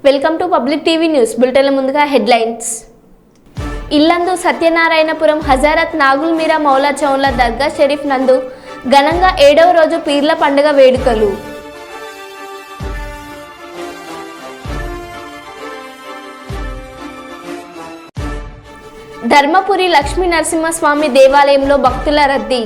Welcome to public TV news బులెటిన్ల ముందుగా headlines. Yellandu Satyanarayanapuram Hazrat Nagul Meera Moula చౌన్ల దర్గా షరీఫ్ నందు ఘనంగా 7వ రోజు పీర్ల పండుగ వేడుకలు. ధర్మపురి లక్ష్మీ నరసింహస్వామి దేవాలయంలో భక్తుల రద్దీ.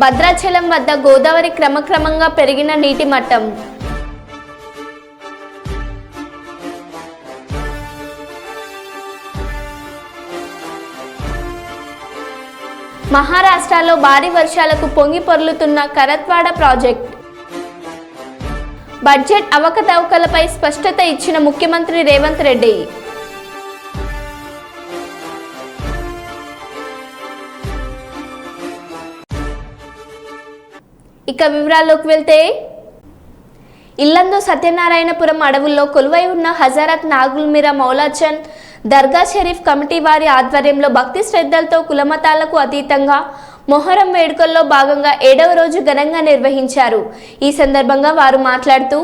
భద్రాచలం వద్ద గోదావరి క్రమక్రమంగా పెరిగిన నీటి మట్టం. మహారాష్ట్రలో భారీ వర్షాలకు పొంగి పొర్లుతున్న కరత్వాడ ప్రాజెక్ట్. బడ్జెట్ అవకతవకలపై స్పష్టత ఇచ్చిన ముఖ్యమంత్రి రేవంత్ రెడ్డి. ఇక వివరాల్లోకి వెళ్తే, ఇల్లందు సత్యనారాయణపురం అడవుల్లో కొలువై ఉన్న హజరత్ నాగుల్ మీరా మౌలా చౌన్ దర్గా షరీఫ్ కమిటీ వారి ఆధ్వర్యంలో భక్తి శ్రద్ధలతో కులమతాలకు అతీతంగా మొహరం వేడుకల్లో భాగంగా 7వ రోజు ఘనంగా నిర్వహించారు. ఈ సందర్భంగా వారు మాట్లాడుతూ,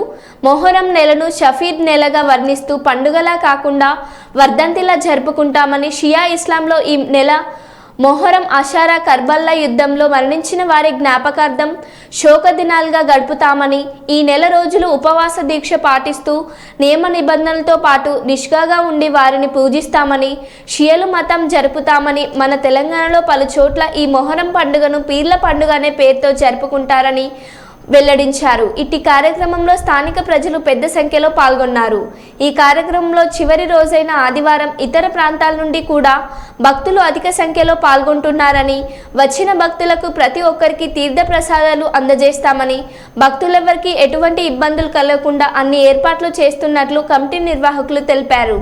మొహరం నెలను షఫీద్ నెలగా వర్ణిస్తూ పండుగలా కాకుండా వర్ధంతిలా జరుపుకుంటామని, షియా ఇస్లాంలో ఈ నెల మొహరం అషారా కర్బల్లా యుద్ధంలో మరణించిన వారి జ్ఞాపకార్థం శోక దినాలుగా గడుపుతామని, ఈ నెల రోజులు ఉపవాస దీక్ష పాటిస్తూ నియమ నిబంధనలతో పాటు నిష్ఠగా ఉండి వారిని పూజిస్తామని, షియలు మతం జరుపుతామని, మన తెలంగాణలో పలు చోట్ల ఈ మొహరం పండుగను పీర్ల పండుగ అనే పేరుతో జరుపుకుంటారని వెల్లడించారు. ఇట్టి కార్యక్రమంలో స్థానిక ప్రజలు పెద్ద సంఖ్యలో పాల్గొన్నారు. ఈ కార్యక్రమంలో చివరి రోజైన ఆదివారం ఇతర ప్రాంతాల నుండి కూడా భక్తులు అధిక సంఖ్యలో పాల్గొంటున్నారని, వచ్చిన భక్తులకు ప్రతి ఒక్కరికి తీర్థ ప్రసాదాలు అందజేస్తామని, భక్తులెవరికి ఎటువంటి ఇబ్బందులు కలగకుండా అన్ని ఏర్పాట్లు చేస్తున్నట్లు కమిటీ నిర్వాహకులు తెలిపారు.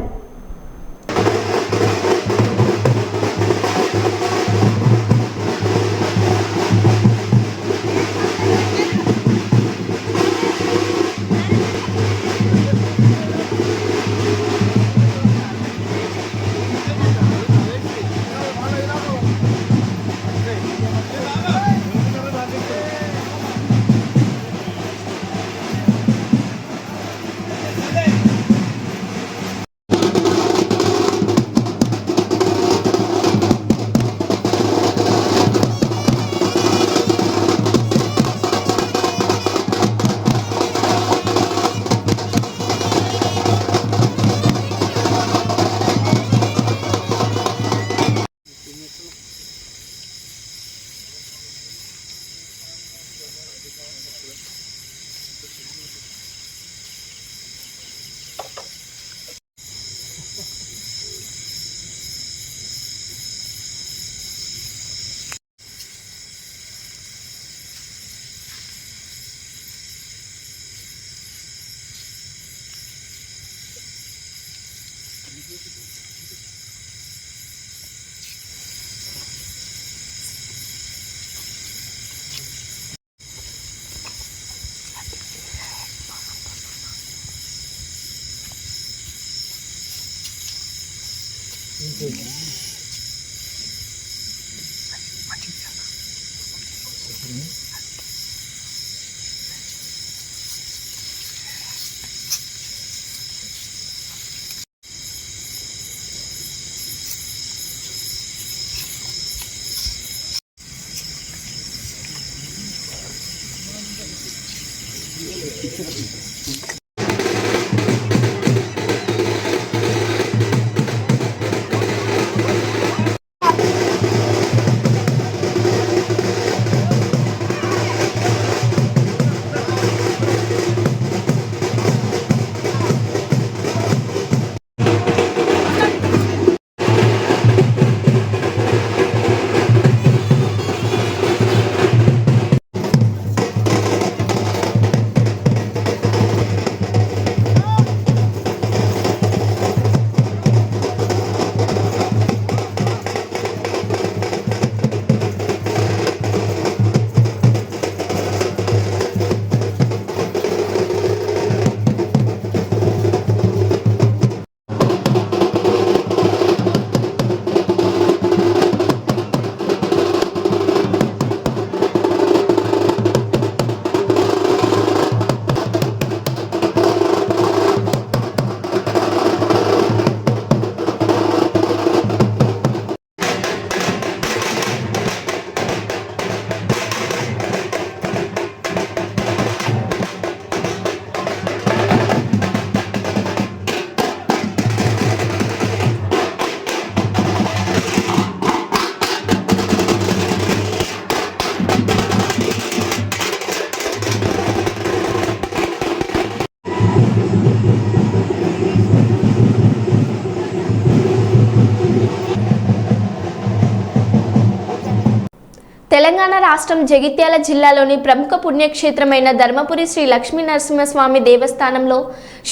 తెలంగాణ రాష్ట్రం జగిత్యాల జిల్లాలోని ప్రముఖ పుణ్యక్షేత్రమైన ధర్మపురి శ్రీ లక్ష్మీ నరసింహస్వామి దేవస్థానంలో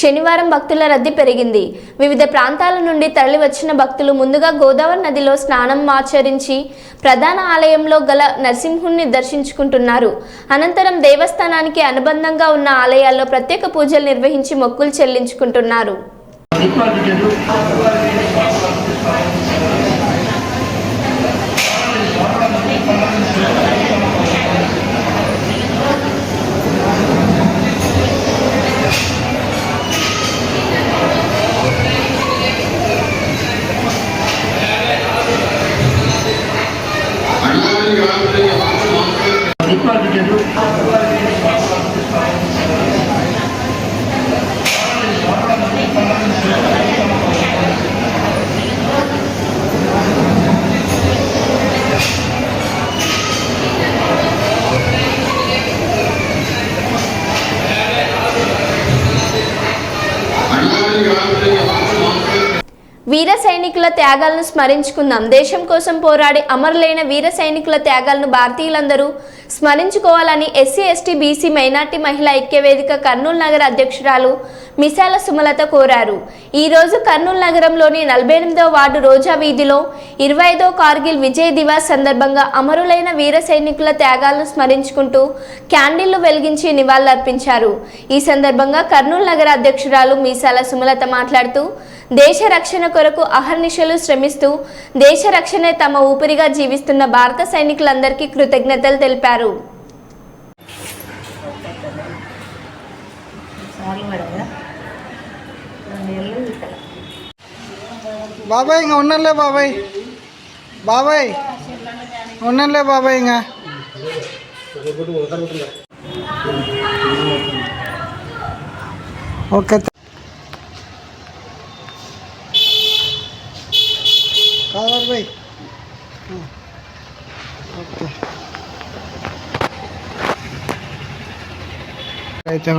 శనివారం భక్తుల రద్దీ పెరిగింది. వివిధ ప్రాంతాల నుండి తరలివచ్చిన భక్తులు ముందుగా గోదావరి నదిలో స్నానం ఆచరించి ప్రధాన ఆలయంలో గల నరసింహుణ్ణి దర్శించుకుంటున్నారు. అనంతరం దేవస్థానానికి అనుబంధంగా ఉన్న ఆలయాల్లో ప్రత్యేక పూజలు నిర్వహించి మొక్కులు చెల్లించుకుంటున్నారు. వీర సైనికుల త్యాగాలను స్మరించుకుందాం. దేశం కోసం పోరాడి అమరులైన వీర సైనికుల త్యాగాలను భారతీయులందరూ స్మరించుకోవాలని ఎస్సీ ఎస్టీ బీసీ మైనార్టీ మహిళా ఐక్యవేదిక కర్నూలు నగర అధ్యక్షురాలు మిసాల సుమలత కోరారు. ఈరోజు కర్నూలు నగరంలోని 48వ వార్డు రోజా వీధిలో 25వ కార్గిల్ విజయ్ దివాస్ సందర్భంగా అమరులైన వీర సైనికుల త్యాగాలను స్మరించుకుంటూ క్యాండిళ్లు వెలిగించి నివాళులర్పించారు. ఈ సందర్భంగా కర్నూలు నగర అధ్యక్షురాలు మిసాల సుమలత మాట్లాడుతూ దేశ రక్షణ కొరకు అహర్నిశలు శ్రమిస్తూ దేశ రక్షణే తమ ఊపిరిగా జీవిస్తున్న భారత సైనికులందరికీ కృతజ్ఞతలు తెలిపారు. బాబాయ్ ఇంకా ఉన్నలే బాబాయ్ ఉన్నలే బాబాయ్ ఇంకా ఓకే కావాలి బాయ్ ఓకే అయితే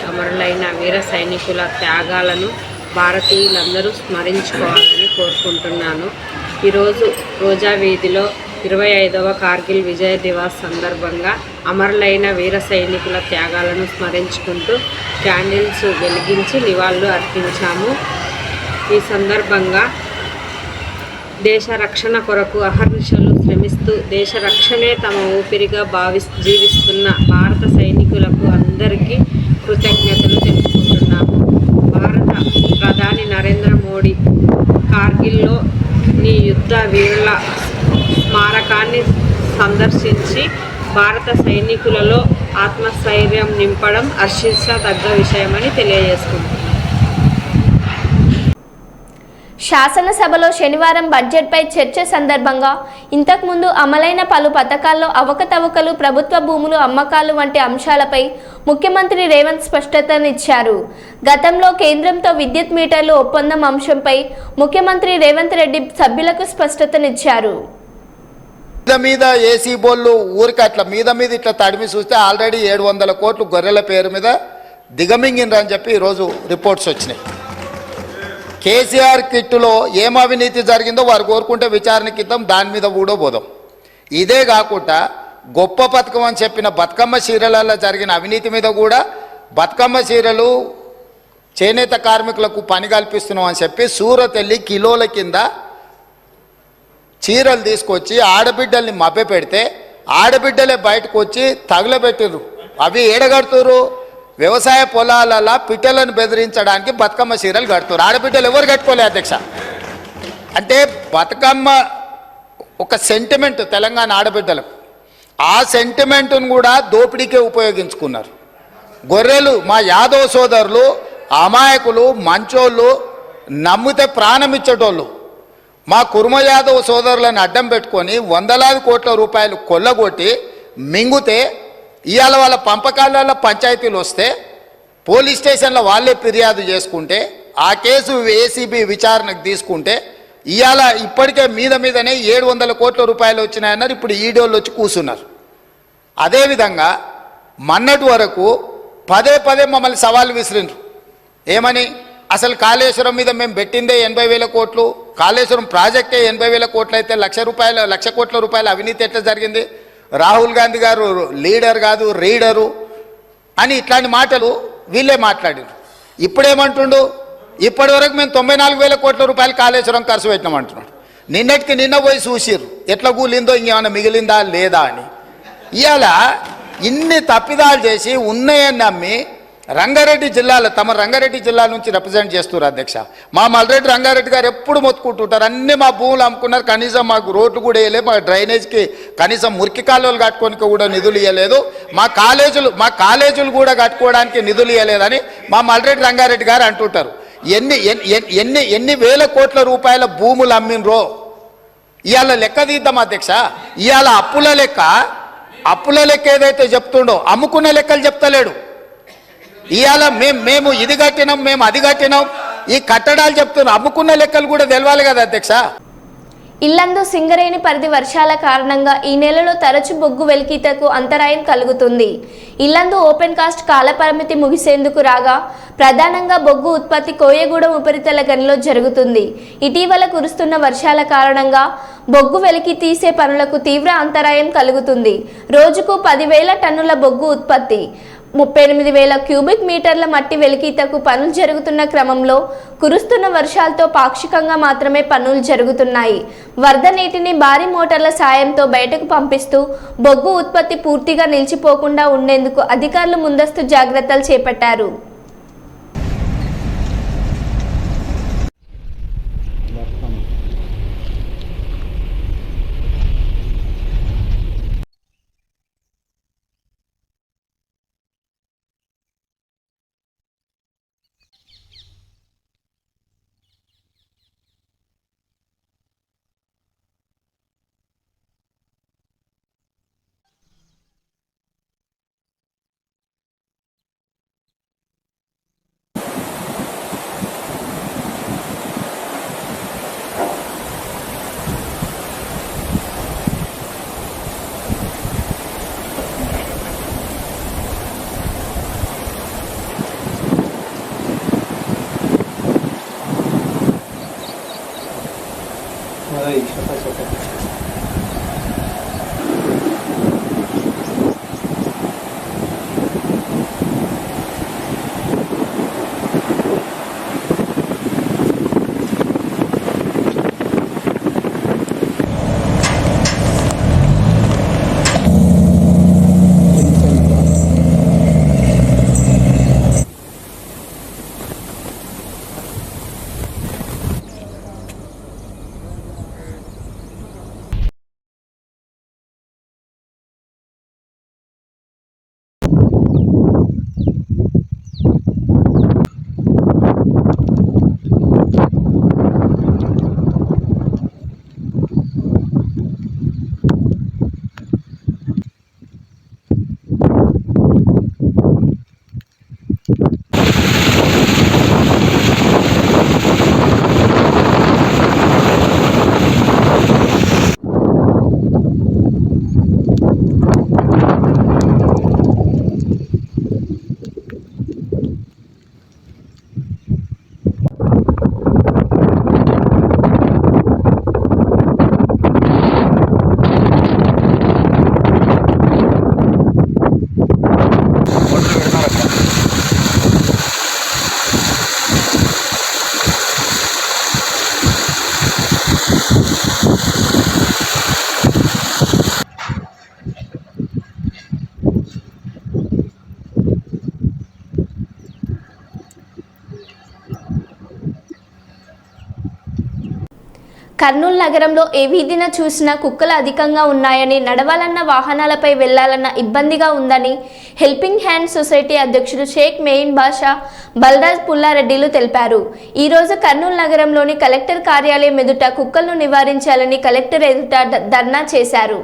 అమరులైన వీర సైనికుల త్యాగాలను భారతీయులందరూ స్మరించుకోవాలని కోరుకుంటున్నాను. ఈరోజు రోజా వీధిలో 25వ కార్గిల్ విజయ దివాస్ సందర్భంగా అమరులైన వీర సైనికుల త్యాగాలను స్మరించుకుంటూ క్యాండిల్స్ వెలిగించి నివాళులు అర్పించాము. ఈ సందర్భంగా దేశ రక్షణ కొరకు అహర్నిశలు శ్రమిస్తూ దేశ రక్షణే తమ ఊపిరిగా జీవిస్తున్న భారత సైనికులకు అందరికీ కృతజ్ఞతలు తెలుపుకుంటున్నాము. భారత ప్రధాని నరేంద్ర మోడీ కార్గిల్లో నీ యుద్ధ వీరుల స్మారకాన్ని సందర్శించి భారత సైనికులలో ఆత్మస్థైర్యం నింపడం హర్షించదగ్గ విషయమని తెలియజేసుకుంటున్నాను. శాసనసభలో శనివారం బడ్జెట్పై చర్చ సందర్భంగా ఇంతకుముందు అమలైన పలు పథకాల్లో అవకతవకలు, ప్రభుత్వ భూములు అమ్మకాలు వంటి అంశాలపై ముఖ్యమంత్రి రేవంత్ స్పష్టతనిచ్చారు. గతంలో కేంద్రంతో విద్యుత్ మీటర్లు ఒప్పందం అంశంపై ముఖ్యమంత్రి రేవంత్ రెడ్డి సభ్యులకు స్పష్టతనిచ్చారు. మీద ఏసీ బోళ్ళు ఊరికి అట్లా మీద ఇట్లా తడిమి చూస్తే ఆల్రెడీ 700 కోట్లు గొర్రెల పేరు మీద దిగమింగినరని చెప్పి ఈరోజు రిపోర్ట్స్ వచ్చినాయి. కేసీఆర్ కిట్టులో ఏం అవినీతి జరిగిందో వారు కోరుకుంటే విచారణకి ఇద్దాం, దాని మీద కూడా పోదాం. ఇదే కాకుండా గొప్ప పథకం అని చెప్పిన బతుకమ్మ చీరలలో జరిగిన అవినీతి మీద కూడా బతుకమ్మ చీరలు చేనేత కార్మికులకు పని కల్పిస్తున్నాం అని చెప్పి సూరత్ వెళ్ళి కిలోల కింద చీరలు తీసుకొచ్చి ఆడబిడ్డల్ని మభ్య పెడితే ఆడబిడ్డలే బయటకు వచ్చి తగులబెట్టిర్రు. అవి ఏడగడుతురు వ్యవసాయ పొలాలలో పిట్టలను బెదిరించడానికి బతుకమ్మ చీరలు కడుతున్నారు. ఆడబిడ్డలు ఎవరు కట్టుకోలే అధ్యక్ష. అంటే బతుకమ్మ ఒక సెంటిమెంట్ తెలంగాణ ఆడబిడ్డలకు, ఆ సెంటిమెంట్ను కూడా దోపిడీకే ఉపయోగించుకున్నారు. గొర్రెలు మా యాదవ్ సోదరులు అమాయకులు, మంచోళ్ళు, నమ్మితే ప్రాణం ఇచ్చేటోళ్ళు మా కుర్మ యాదవ్ సోదరులను అడ్డం పెట్టుకొని వందలాది కోట్ల రూపాయలు కొల్లగొట్టి మింగుతే ఇవాళ వాళ్ళ పంపకాలలో పంచాయతీలు వస్తే పోలీస్ స్టేషన్లో వాళ్ళే ఫిర్యాదు చేసుకుంటే ఆ కేసు ఏసీబీ విచారణకు తీసుకుంటే ఇవాళ ఇప్పటికే మీదనే 700 కోట్ల రూపాయలు వచ్చినాయన్నారు. ఇప్పుడు ఈడోళ్ళు వచ్చి కూర్చున్నారు. అదేవిధంగా మొన్నటి వరకు పదే మమ్మల్ని సవాల్ విసిరిండ్రు. ఏమని? అసలు కాళేశ్వరం మీద మేము పెట్టిందే 80,000 కోట్లు, కాళేశ్వరం ప్రాజెక్టే 80,000 కోట్లు అయితే 1,00,000 కోట్ల రూపాయల అవినీతి ఎట్లా జరిగింది? రాహుల్ గాంధీ గారు లీడర్ కాదు రీడరు అని ఇట్లాంటి మాటలు వీళ్ళే మాట్లాడారు. ఇప్పుడేమంటుండు, ఇప్పటి వరకు మేము 94,000 కోట్ల రూపాయలు కాళేశ్వరం ఖర్చు పెట్టినామంటున్నాడు. నిన్నటికి నిన్న పోయి చూసిర్రు ఎట్లా కూలిందో, ఇంకేమైనా మిగిలిందా లేదా అని. ఇవాళ ఇన్ని తప్పిదాలు చేసి ఉన్నాయని నమ్మి రంగారెడ్డి జిల్లాలో, తమ రంగారెడ్డి జిల్లా నుంచి రిప్రజెంట్ చేస్తున్నారు అధ్యక్ష. మా మల్రెడ్డి రంగారెడ్డి గారు ఎప్పుడు మొత్తుకుంటుంటారు, అన్నీ మా భూములు అమ్ముకున్నారు, కనీసం మాకు రోడ్లు కూడా వేయలేదు, మా డ్రైనేజ్కి కనీసం మురికి కాలువలు కట్టుకోనికి కూడా నిధులు ఇవ్వలేదు, మా కాలేజీలు కూడా కట్టుకోవడానికి నిధులు ఇవ్వలేదని మా మల్రెడ్డి రంగారెడ్డి గారు అంటుంటారు. ఎన్ని వేల కోట్ల రూపాయల భూములు అమ్మినరో ఇవాళ లెక్క తీద్దాం అధ్యక్ష. ఇవాళ అప్పుల లెక్క ఏదైతే చెప్తుండో అమ్ముకున్న లెక్కలు చెప్తలేడు. ఇవాళ మేము ఇది కట్టినాం, మేము అది కట్టినాం, ఈ కట్టడాలు చెప్తున్నాం, అమ్ముకున్న లెక్కలు కూడా తెలవాలి కదా అధ్యక్ష. ఇల్లందు సింగరేణి పరిధి వర్షాల కారణంగా ఈ నెలలో తరచు బొగ్గు వెలికితకు అంతరాయం కలుగుతుంది. ఇల్లందు ఓపెన్ కాస్ట్ కాలపరిమితి ముగిసేందుకు రాగా ప్రధానంగా బొగ్గు ఉత్పత్తి కోయగూడెం ఉపరితల గనిలో జరుగుతుంది. ఇటీవల కురుస్తున్న వర్షాల కారణంగా బొగ్గు వెలికి తీసే పనులకు తీవ్ర అంతరాయం కలుగుతుంది. రోజుకు 10,000 టన్నుల బొగ్గు ఉత్పత్తి, 38,000 క్యూబిక్ మీటర్ల మట్టి వెలికితకు పనులు జరుగుతున్న క్రమంలో కురుస్తున్న వర్షాలతో పాక్షికంగా మాత్రమే పనులు జరుగుతున్నాయి. వరద నీటిని భారీ మోటార్ల సాయంతో బయటకు పంపిస్తూ బొగ్గు ఉత్పత్తి పూర్తిగా నిలిచిపోకుండా ఉండేందుకు అధికారులు ముందస్తు జాగ్రత్తలు చేపట్టారు. కర్నూలు నగరంలో ఏ వీధిన చూసినా కుక్కలు అధికంగా ఉన్నాయని, నడవాలన్న వాహనాలపై వెళ్లాలన్న ఇబ్బందిగా ఉందని హెల్పింగ్ హ్యాండ్ సొసైటీ అధ్యక్షుడు షేక్ మెయిన్ బాషా బల్రాజ్ పుల్లారెడ్డిలు తెలిపారు. ఈ రోజు కర్నూలు నగరంలోని కలెక్టర్ కార్యాలయం ఎదుట కుక్కలను నివారించాలని కలెక్టర్ ఎదుట ధర్నా చేశారు.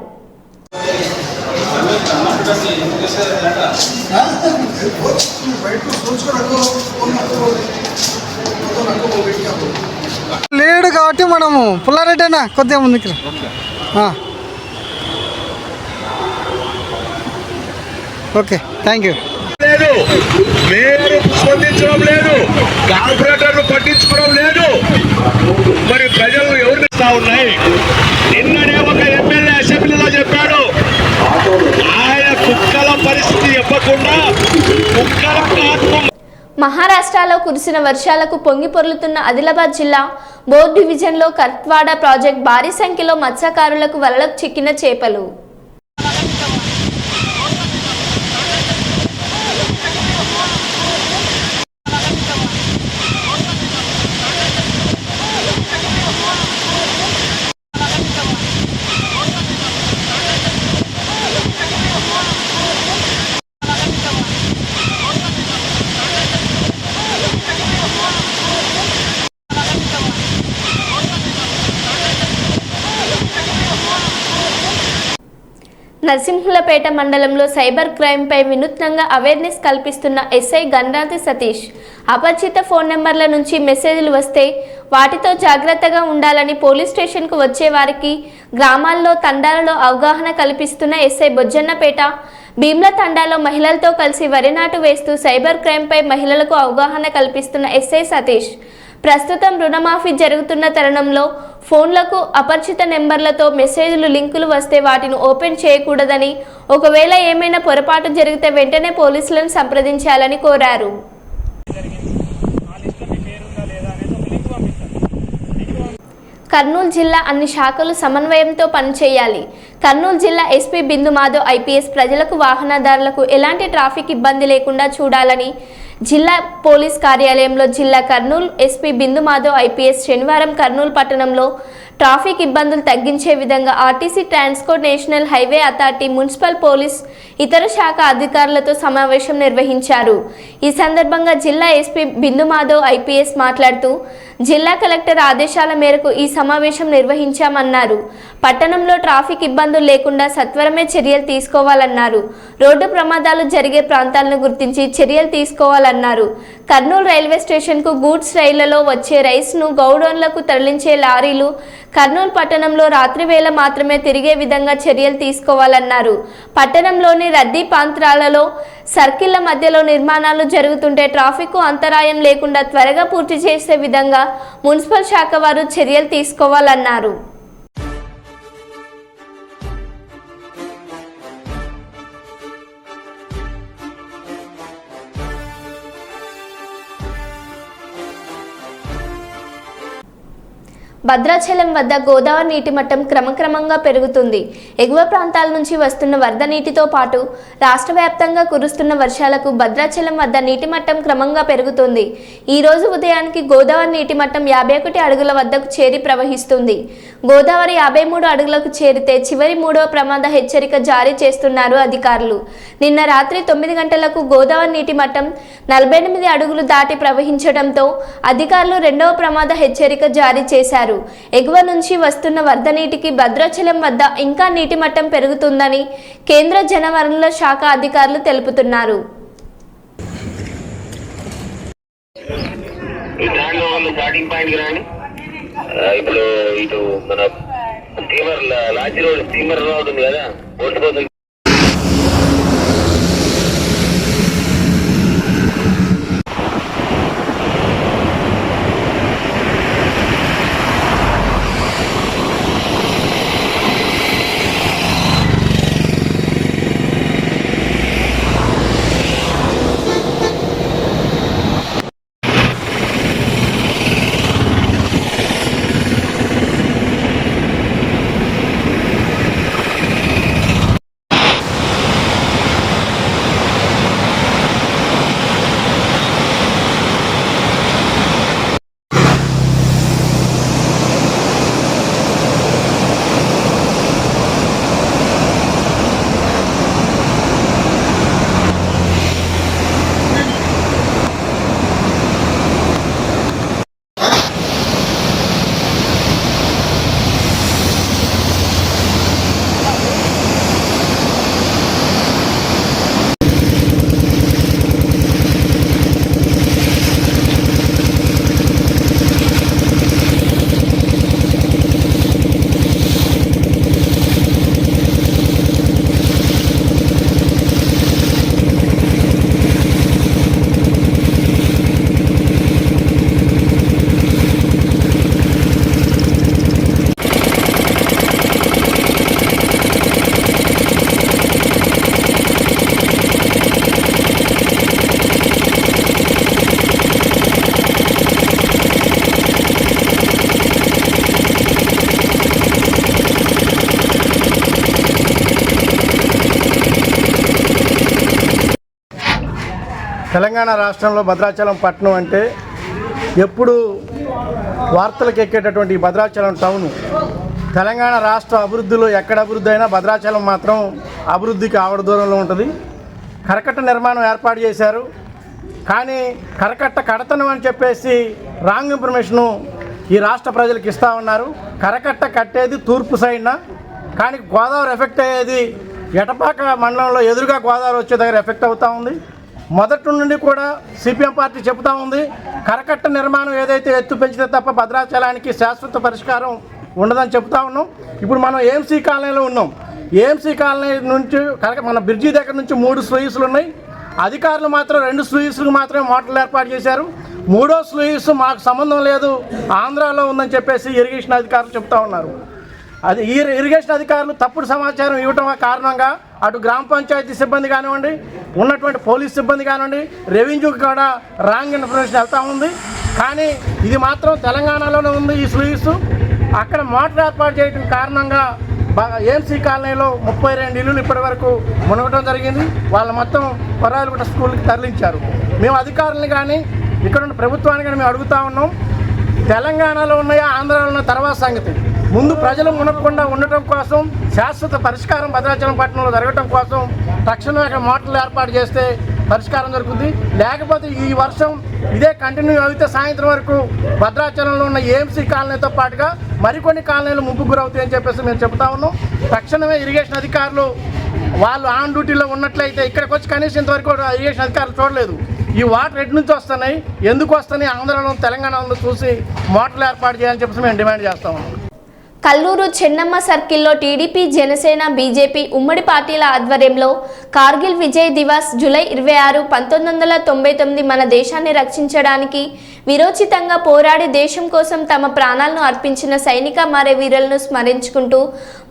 లేడు కాబట్టి మనము పుల్లారెడ్డి కొద్దిగా ముందుకు ఓకే థ్యాంక్ యూ. మేయర్ స్పందించడం లేదు, కార్పొరేటర్లు పట్టించుకోవడం లేదు. మరి ప్రజలు ఎవరిని ఇస్తా ఉన్నాయి? నిన్ననే ఒక ఎమ్మెల్యే అసెంబ్లీలో చెప్పాడు, ఆయన కుక్కల పరిస్థితి చెప్పకుండా కుక్కల ఆత్మ. మహారాష్ట్రలో కురిసిన వర్షాలకు పొంగి పొర్లుతున్న ఆదిలాబాద్ జిల్లా బోర్ డివిజన్లో కర్త్వాడ ప్రాజెక్ట్ భారీ సంఖ్యలో మత్స్యకారులకు వలలకు చిక్కిన చేపలు. నరసింహులపేట మండలంలో సైబర్ క్రైమ్పై వినూత్నంగా అవేర్నెస్ కల్పిస్తున్న ఎస్ఐ గణరాతి సతీష్. అపరిచిత ఫోన్ నెంబర్ల నుంచి మెసేజ్లు వస్తే వాటితో జాగ్రత్తగా ఉండాలని పోలీస్ స్టేషన్కు వచ్చే వారికి గ్రామాల్లో తండాలలో అవగాహన కల్పిస్తున్న ఎస్ఐ బొజ్జన్నపేట భీమ్ల తండాలో మహిళలతో కలిసి వరి నాటు వేస్తూ సైబర్ క్రైమ్పై మహిళలకు అవగాహన కల్పిస్తున్న ఎస్ఐ సతీష్. ప్రస్తుతం రుణమాఫీ జరుగుతున్న తరుణంలో ఫోన్లకు అపరిచిత నెంబర్లతో మెసేజ్లు లింకులు వస్తే వాటిని ఓపెన్ చేయకూడదని, ఒకవేళ ఏమైనా పొరపాటు జరిగితే వెంటనే పోలీసులను సంప్రదించాలని కోరారు. కర్నూలు జిల్లా అన్ని శాఖలు సమన్వయంతో పనిచేయాలి. కర్నూలు జిల్లా ఎస్పీ బిందు మాధవ్ ఐపీఎస్ ప్రజలకు వాహనదారులకు ఎలాంటి ట్రాఫిక్ ఇబ్బంది లేకుండా చూడాలని జిల్లా పోలీస్ కార్యాలయంలో జిల్లా కర్నూలు ఎస్పీ బిందు మాధవ్ ఐపీఎస్ శనివారం కర్నూలు పట్టణంలో ట్రాఫిక్ ఇబ్బందులు తగ్గించే విధంగా RTC transport national highway authority municipal police ఇతర శాఖ అధికారులతో సమావేశం నిర్వహించారు. ఈ సందర్భంగా జిల్లా ఎస్పీ బిందు మాధవ్ ఐపీఎస్ మాట్లాడుతూ జిల్లా కలెక్టర్ ఆదేశాల మేరకు ఈ సమావేశం నిర్వహించామన్నారు. పట్టణంలో ట్రాఫిక్ ఇబ్బందులు లేకుండా సత్వరమే చర్యలు తీసుకోవాలన్నారు. రోడ్డు ప్రమాదాలు జరిగే ప్రాంతాలను గుర్తించి చర్యలు తీసుకోవాలన్నారు. కర్నూలు రైల్వే స్టేషన్కు గూడ్స్ రైళ్లలో వచ్చే రైస్ను గౌడౌన్లకు తరలించే లారీలు కర్నూలు పట్టణంలో రాత్రి వేళ మాత్రమే తిరిగే విధంగా చర్యలు తీసుకోవాలన్నారు. పట్టణంలోని రద్దీ ప్రాంతాలలో సర్కిళ్ల మధ్యలో నిర్మాణాలు జరుగుతుంటే ట్రాఫిక్ అంతరాయం లేకుండా త్వరగా పూర్తి చేసే విధంగా మున్సిపల్ శాఖ వారు చర్యలు తీసుకోవాలన్నారు. భద్రాచలం వద్ద గోదావరి నీటి మట్టం క్రమక్రమంగా పెరుగుతుంది. ఎగువ ప్రాంతాల నుంచి వస్తున్న వరద నీటితో పాటు రాష్ట్ర వ్యాప్తంగా కురుస్తున్న వర్షాలకు భద్రాచలం వద్ద నీటి మట్టం క్రమంగా పెరుగుతుంది. ఈ రోజు ఉదయానికి గోదావరి నీటి మట్టం 51 అడుగుల వద్దకు చేరి ప్రవహిస్తుంది. గోదావరి 53 అడుగులకు చేరితే చివరి 3వ ప్రమాద హెచ్చరిక జారీ చేస్తున్నారు అధికారులు. నిన్న రాత్రి 9 గంటలకు గోదావరి నీటి మట్టం 48 అడుగులు దాటి ప్రవహించడంతో అధికారులు 2వ ప్రమాద హెచ్చరిక జారీ చేశారు. ఎగువ నుంచి వస్తున్న వరద నీటికి భద్రాచలం వద్ద ఇంకా నీటి మట్టం పెరుగుతుందని కేంద్ర జలవనరుల శాఖ అధికారులు తెలుపుతున్నారు. ఇప్పుడు ఇటు మన స్టీమర్ లాంచ్ రోడ్ స్టీమర్ అవుతుంది కదా బోట్ కోసం తెలంగాణ రాష్ట్రంలో భద్రాచలం పట్టణం అంటే ఎప్పుడు వార్తలకు ఎక్కేటటువంటి భద్రాచలం టౌను తెలంగాణ రాష్ట్ర అభివృద్ధిలో ఎక్కడ అభివృద్ధి అయినా భద్రాచలం మాత్రం అభివృద్ధికి ఆవిడ దూరంలో ఉంటుంది. కరకట్ట నిర్మాణం ఏర్పాటు చేశారు, కానీ కరకట్ట కడతను అని చెప్పేసి రాంగ్ ఇన్ఫర్మేషను ఈ రాష్ట్ర ప్రజలకు ఇస్తూ ఉన్నారు. కరకట్ట కట్టేది తూర్పు సైడ్న, కానీ గోదావరి ఎఫెక్ట్ అయ్యేది ఎటపాక మండలంలో ఎదురుగా గోదావరి వచ్చే దగ్గర ఎఫెక్ట్ అవుతూ ఉంది. మొదటి నుండి కూడా సిపిఎం పార్టీ చెబుతూ ఉంది, కరకట్ట నిర్మాణం ఏదైతే ఎత్తు పెంచితే తప్ప భద్రాచలానికి శాశ్వత పరిష్కారం ఉండదని చెప్తా ఉన్నాం. ఇప్పుడు మనం ఏఎంసీ కాలనీలో ఉన్నాం. ఏఎంసీ కాలనీ నుంచి మన బ్రిడ్జి దగ్గర నుంచి 3 స్లూయిస్లు ఉన్నాయి. అధికారులు మాత్రం 2 స్లూయిస్లకు మాత్రమే మోటార్లు ఏర్పాటు చేశారు. 3వ స్లూయిస్ మాకు సంబంధం లేదు, ఆంధ్రాలో ఉందని చెప్పేసి ఇరిగేషన్ అధికారులు చెప్తా ఉన్నారు. అది ఈ ఇరిగేషన్ అధికారులు తప్పుడు సమాచారం ఇవ్వటం కారణంగా అటు గ్రామ పంచాయతీ సిబ్బంది కానివ్వండి, ఉన్నటువంటి పోలీస్ సిబ్బంది కానివ్వండి, రెవెన్యూకి కూడా రాంగ్ ఇన్ఫర్మేషన్ వెళ్తూ ఉంది. కానీ ఇది మాత్రం తెలంగాణలోనే ఉంది. ఈ స్లూయిస్ అక్కడ మోటార్ ఏర్పాటు చేయడం కారణంగా ఏఎంసీ కాలనీలో 32 ఇల్లులు ఇప్పటి వరకు మునగటం జరిగింది. వాళ్ళు మొత్తం కొర్రాయిలగుట్ట స్కూల్కి తరలించారు. మేము అధికారులను కానీ ఇక్కడ ఉన్న ప్రభుత్వాన్ని కానీ మేము అడుగుతూ ఉన్నాం, తెలంగాణలో ఉన్నాయా ఆంధ్రాలో ఉన్న తర్వాత సంగతి. ముందు ప్రజలు మునగకుండా ఉండటం కోసం శాశ్వత పరిష్కారం భద్రాచలం పట్టణంలో జరగటం కోసం తక్షణమే అక్కడ మోటార్లు ఏర్పాటు చేస్తే పరిష్కారం జరుగుతుంది. లేకపోతే ఈ వర్షం ఇదే కంటిన్యూ అయితే సాయంత్రం వరకు భద్రాచలంలో ఉన్న ఏఎంసీ కాలనీతో పాటుగా మరికొన్ని కాలనీలు ముంపుకు గురవుతాయని చెప్పేసి మేము చెప్తా ఉన్నాం. తక్షణమే ఇరిగేషన్ అధికారులు వాళ్ళు ఆన్ డ్యూటీలో ఉన్నట్లయితే ఇక్కడికి వచ్చి కనీసం ఇంతవరకు ఇరిగేషన్ అధికారులు చూడలేదు. ఈ వాటర్ ఎటు నుంచి వస్తున్నాయి, ఎందుకు వస్తున్నాయి, ఆంధ్రాలో తెలంగాణలో చూసి మోటార్లు ఏర్పాటు చేయాలని చెప్పేసి మేము డిమాండ్ చేస్తా ఉన్నాం. కల్లూరు చెన్నమ్మ సర్కిల్లో టీడీపీ, జనసేన, బీజేపీ ఉమ్మడి పార్టీల ఆధ్వర్యంలో కార్గిల్ విజయ్ దివస్ జూలై 26, 1999 మన దేశాన్ని రక్షించడానికి విరోచితంగా పోరాడి దేశం కోసం తమ ప్రాణాలను అర్పించిన సైనిక మరే వీరులను స్మరించుకుంటూ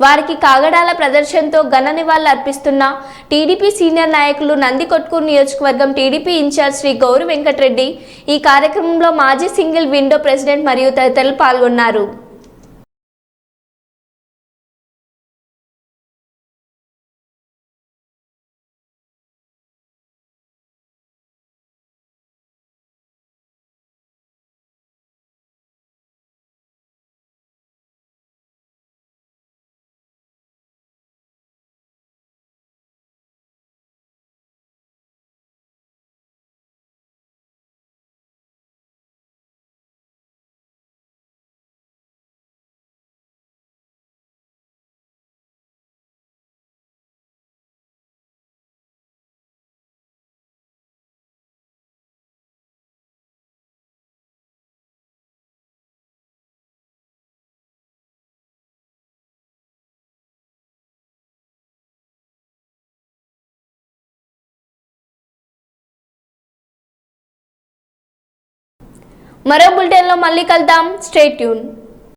వారికి కాగడాల ప్రదర్శనతో ఘన నివాళులు అర్పిస్తున్న టీడీపీ సీనియర్ నాయకులు నందికొట్కూరు నియోజకవర్గం టీడీపీ ఇన్ఛార్జ్ శ్రీ గౌరు వెంకటరెడ్డి. ఈ కార్యక్రమంలో మాజీ సింగిల్ విండో ప్రెసిడెంట్ మరియు తదితరులు పాల్గొన్నారు. మరో బులెటిన్లో మళ్ళీ కలుద్దాం. Stay tune.